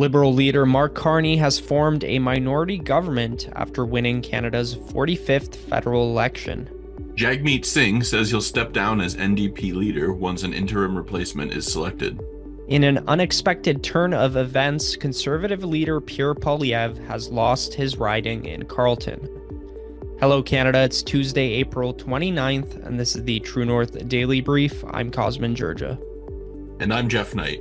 Liberal leader Mark Carney has formed a minority government after winning Canada's 45th federal election. Jagmeet Singh says he'll step down as NDP leader once an interim replacement is selected. In an unexpected turn of events, Conservative leader Pierre Poilievre has lost his riding in Carleton. Hello Canada, it's Tuesday, April 29th, and this is the True North Daily Brief. I'm Cosmin, Dzsurdzsa. And I'm Geoff Knight.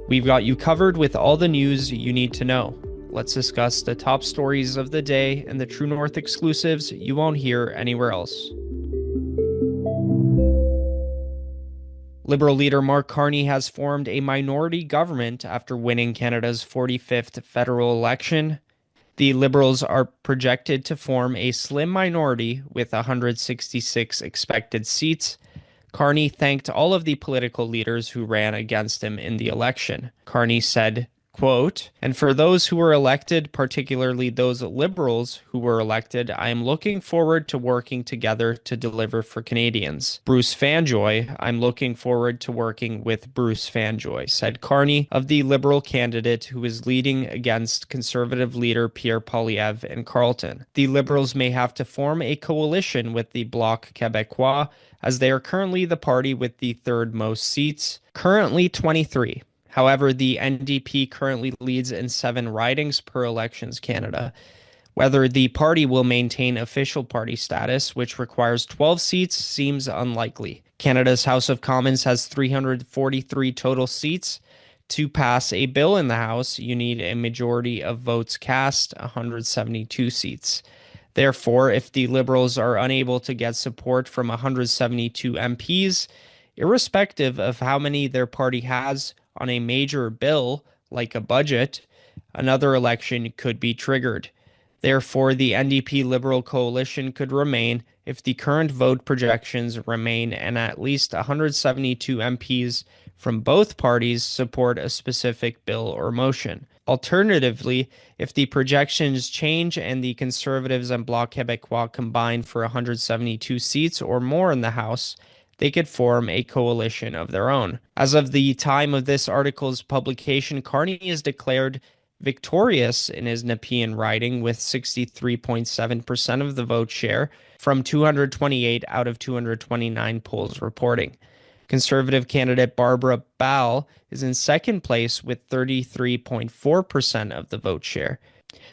We've got you covered with all the news you need to know. Let's discuss the top stories of the day and the True North exclusives you won't hear anywhere else. Liberal leader Mark Carney has formed a minority government after winning Canada's 45th federal election. The Liberals are projected to form a slim minority with 166 expected seats. Carney thanked all of the political leaders who ran against him in the election. Carney said, quote, "And for those who were elected, particularly those Liberals who were elected, I am looking forward to working together to deliver for Canadians. Bruce Fanjoy, I'm looking forward to working with Bruce Fanjoy," said Carney of the Liberal candidate who is leading against Conservative leader Pierre Poilievre in Carleton. The Liberals may have to form a coalition with the Bloc Québécois, as they are currently the party with the third most seats, currently 23. However, the NDP currently leads in 7 ridings per Elections Canada. Whether the party will maintain official party status, which requires 12 seats, seems unlikely. Canada's House of Commons has 343 total seats. To pass a bill in the House, you need a majority of votes cast, 172 seats. Therefore, if the Liberals are unable to get support from 172 MPs, irrespective of how many their party has on a major bill, like a budget, another election could be triggered. Therefore, the NDP Liberal coalition could remain if the current vote projections remain and at least 172 MPs from both parties support a specific bill or motion. Alternatively, if the projections change and the Conservatives and Bloc Québécois combine for 172 seats or more in the House, they could form a coalition of their own. As of the time of this article's publication, Carney is declared victorious in his Nepean riding with 63.7% of the vote share from 228 out of 229 polls reporting. Conservative candidate Barbara Ball is in second place with 33.4% of the vote share.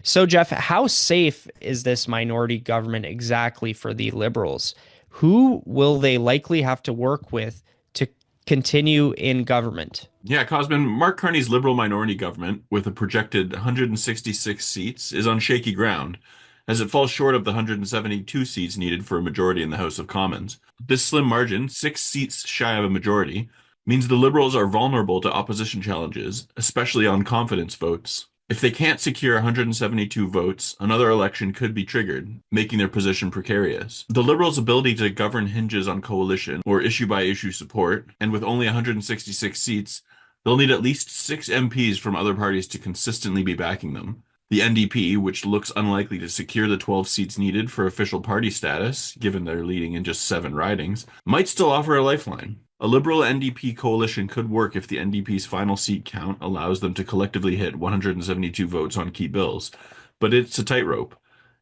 So, Geoff, how safe is this minority government exactly for the Liberals? Who will they likely have to work with to continue in government? Yeah, Cosmin, Mark Carney's Liberal minority government, with a projected 166 seats, is on shaky ground, as it falls short of the 172 seats needed for a majority in the House of Commons. This slim margin, 6 seats shy of a majority, means the Liberals are vulnerable to opposition challenges, especially on confidence votes. If they can't secure 172 votes, another election could be triggered, making their position precarious. The Liberals' ability to govern hinges on coalition or issue-by-issue support, and with only 166 seats, they'll need at least 6 MPs from other parties to consistently be backing them. The NDP, which looks unlikely to secure the 12 seats needed for official party status, given they're leading in just 7 ridings, might still offer a lifeline. A Liberal NDP coalition could work if the NDP's final seat count allows them to collectively hit 172 votes on key bills, but it's a tightrope.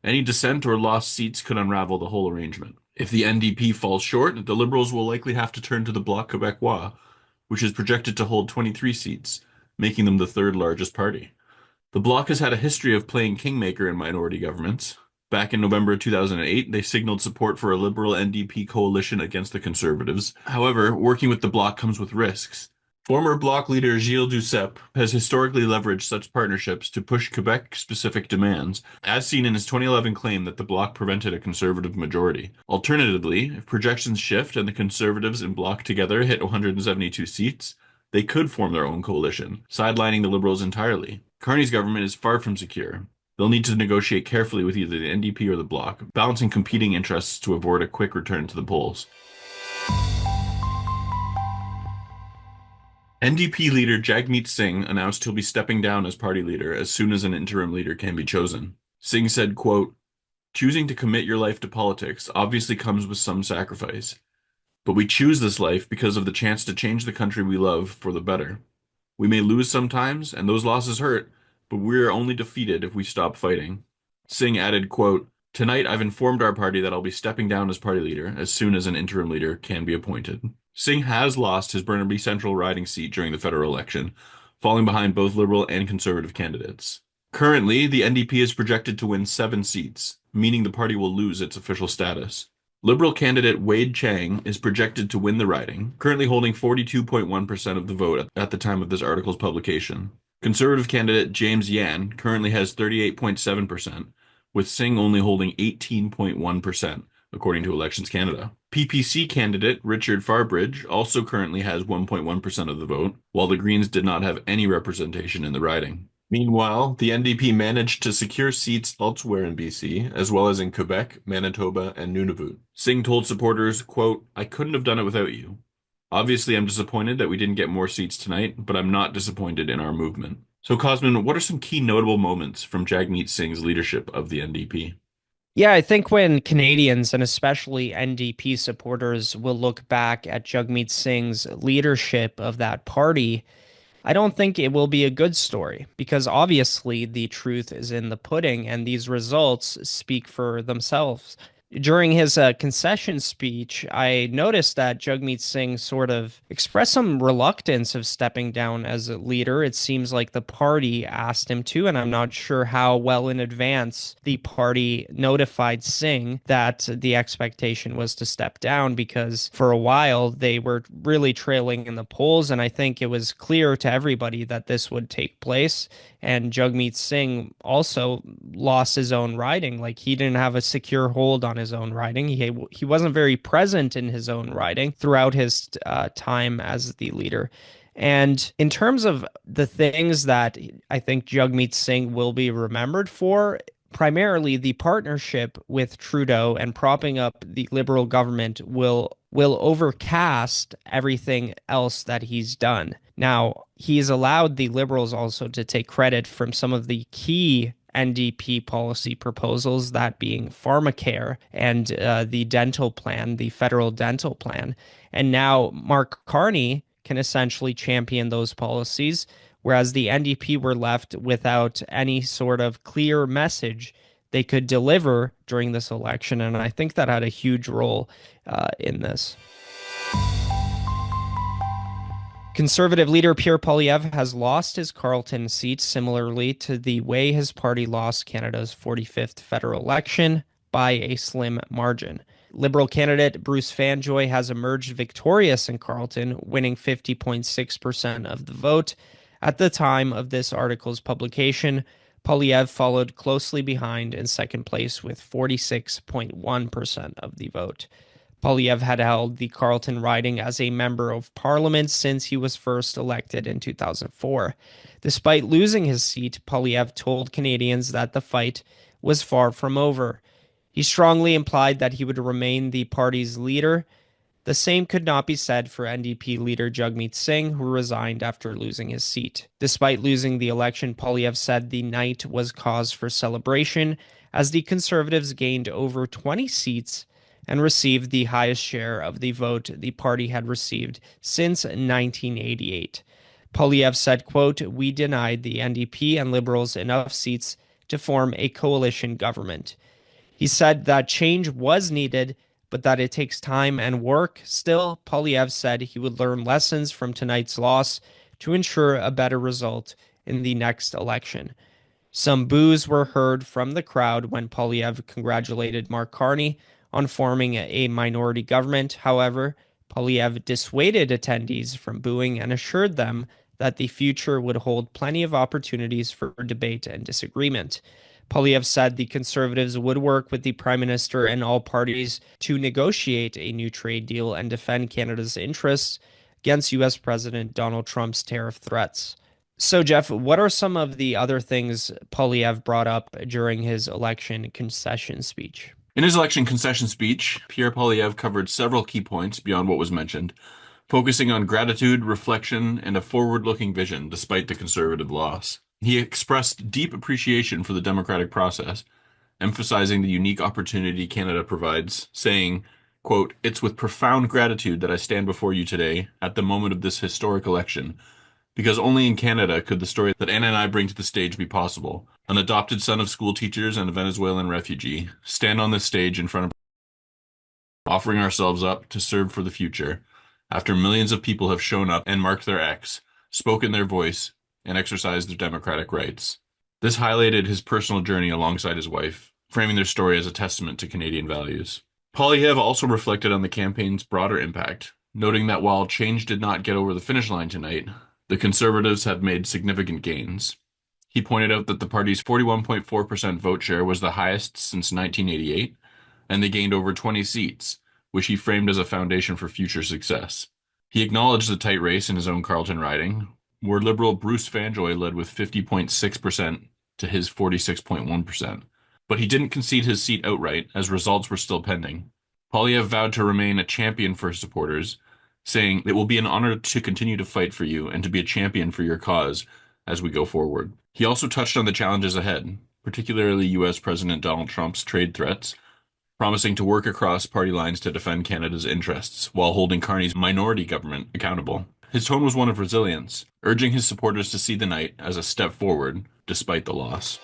Any dissent or lost seats could unravel the whole arrangement. If the NDP falls short, the Liberals will likely have to turn to the Bloc Québécois, which is projected to hold 23 seats, making them the third largest party. The Bloc has had a history of playing kingmaker in minority governments. Back in November 2008, they signaled support for a Liberal NDP coalition against the Conservatives. However, working with the Bloc comes with risks. Former Bloc leader Dzsurdzsa has historically leveraged such partnerships to push Quebec-specific demands, as seen in his 2011 claim that the Bloc prevented a Conservative majority. Alternatively, if projections shift and the Conservatives and Bloc together hit 172 seats, they could form their own coalition, sidelining the Liberals entirely. Carney's government is far from secure. They'll need to negotiate carefully with either the NDP or the Bloc, balancing competing interests to avoid a quick return to the polls. NDP leader Jagmeet Singh announced he'll be stepping down as party leader as soon as an interim leader can be chosen. Singh said, quote, "Choosing to commit your life to politics obviously comes with some sacrifice. But we choose this life because of the chance to change the country we love for the better. We may lose sometimes, and those losses hurt, but we're only defeated if we stop fighting. Singh added, quote, "Tonight I've informed our party that I'll be stepping down as party leader as soon as an interim leader can be appointed." Singh has lost his Burnaby Central riding seat during the federal election, falling behind both Liberal and Conservative candidates. Currently, the NDP is projected to win 7 seats, meaning the party will lose its official status. Liberal candidate Wade Chang is projected to win the riding, currently holding 42.1% of the vote at the time of this article's publication. Conservative candidate James Yan currently has 38.7%, with Singh only holding 18.1%, according to Elections Canada. PPC candidate Richard Farbridge also currently has 1.1% of the vote, while the Greens did not have any representation in the riding. Meanwhile, the NDP managed to secure seats elsewhere in BC, as well as in Quebec, Manitoba, and Nunavut. Singh told supporters, quote, "I couldn't have done it without you. Obviously, I'm disappointed that we didn't get more seats tonight, but I'm not disappointed in our movement." So, Cosmin, what are some key notable moments from Jagmeet Singh's leadership of the NDP? Yeah, I think when Canadians and especially NDP supporters will look back at Jagmeet Singh's leadership of that party, I don't think it will be a good story because obviously the truth is in the pudding and these results speak for themselves. During his concession speech, I noticed that Jagmeet Singh sort of expressed some reluctance of stepping down as a leader. It seems like the party asked him to, and I'm not sure how well in advance the party notified Singh that the expectation was to step down because for a while they were really trailing in the polls, and I think it was clear to everybody that this would take place. And Jagmeet Singh also lost his own riding. Like he didn't have a secure hold on his own riding. He wasn't very present in his own riding throughout his time as the leader. And in terms of the things that I think Jagmeet Singh will be remembered for, primarily the partnership with Trudeau and propping up the Liberal government will overcast everything else that he's done. Now, he's allowed the Liberals also to take credit from some of the key NDP policy proposals, that being pharmacare and the dental plan, the federal dental plan. And now Mark Carney can essentially champion those policies, whereas the NDP were left without any sort of clear message they could deliver during this election. And I think that had a huge role in this. Conservative leader Pierre Poilievre has lost his Carleton seat similarly to the way his party lost Canada's 45th federal election by a slim margin. Liberal candidate Bruce Fanjoy has emerged victorious in Carleton, winning 50.6% of the vote. At the time of this article's publication, Poilievre followed closely behind in second place with 46.1% of the vote. Poilievre had held the Carleton riding as a member of parliament since he was first elected in 2004. Despite losing his seat, Poilievre told Canadians that the fight was far from over. He strongly implied that he would remain the party's leader. The same could not be said for NDP leader Jagmeet Singh, who resigned after losing his seat. Despite losing the election, Poilievre said the night was cause for celebration as the Conservatives gained over 20 seats and received the highest share of the vote the party had received since 1988. Poilievre said, quote, "We denied the NDP and Liberals enough seats to form a coalition government." He said that change was needed, but that it takes time and work. Still, Poilievre said he would learn lessons from tonight's loss to ensure a better result in the next election. Some boos were heard from the crowd when Poilievre congratulated Mark Carney on forming a minority government. However, Poilievre dissuaded attendees from booing and assured them that the future would hold plenty of opportunities for debate and disagreement. Poilievre said the Conservatives would work with the Prime Minister and all parties to negotiate a new trade deal and defend Canada's interests against U.S. President Donald Trump's tariff threats. So, Geoff, what are some of the other things Poilievre brought up during his election concession speech? In his election concession speech, Pierre Poilievre covered several key points beyond what was mentioned, focusing on gratitude, reflection, and a forward-looking vision despite the Conservative loss. He expressed deep appreciation for the democratic process, emphasizing the unique opportunity Canada provides, saying, quote, "It's with profound gratitude that I stand before you today at the moment of this historic election, because only in Canada could the story that Anna and I bring to the stage be possible. An adopted son of school teachers and a Venezuelan refugee stand on this stage in front of offering ourselves up to serve for the future after millions of people have shown up and marked their X, spoken their voice, and exercised their democratic rights. This highlighted his personal journey alongside his wife, framing their story as a testament to Canadian values. Poilievre also reflected on the campaign's broader impact, noting that while change did not get over the finish line tonight, the Conservatives have made significant gains. He pointed out that the party's 41.4% vote share was the highest since 1988, and they gained over 20 seats, which he framed as a foundation for future success. He acknowledged the tight race in his own Carleton riding, where Liberal Bruce Fanjoy led with 50.6% to his 46.1%. But he didn't concede his seat outright, as results were still pending. Poilievre vowed to remain a champion for his supporters, saying, "It will be an honor to continue to fight for you and to be a champion for your cause as we go forward." He also touched on the challenges ahead, particularly U.S. President Donald Trump's trade threats, promising to work across party lines to defend Canada's interests while holding Carney's minority government accountable. His tone was one of resilience, urging his supporters to see the night as a step forward despite the loss.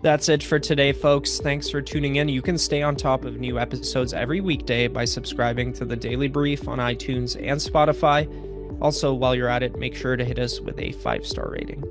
That's it for today, folks. Thanks for tuning in. You can stay on top of new episodes every weekday by subscribing to the Daily Brief on iTunes and Spotify. Also, while you're at it, make sure to hit us with a 5-star rating.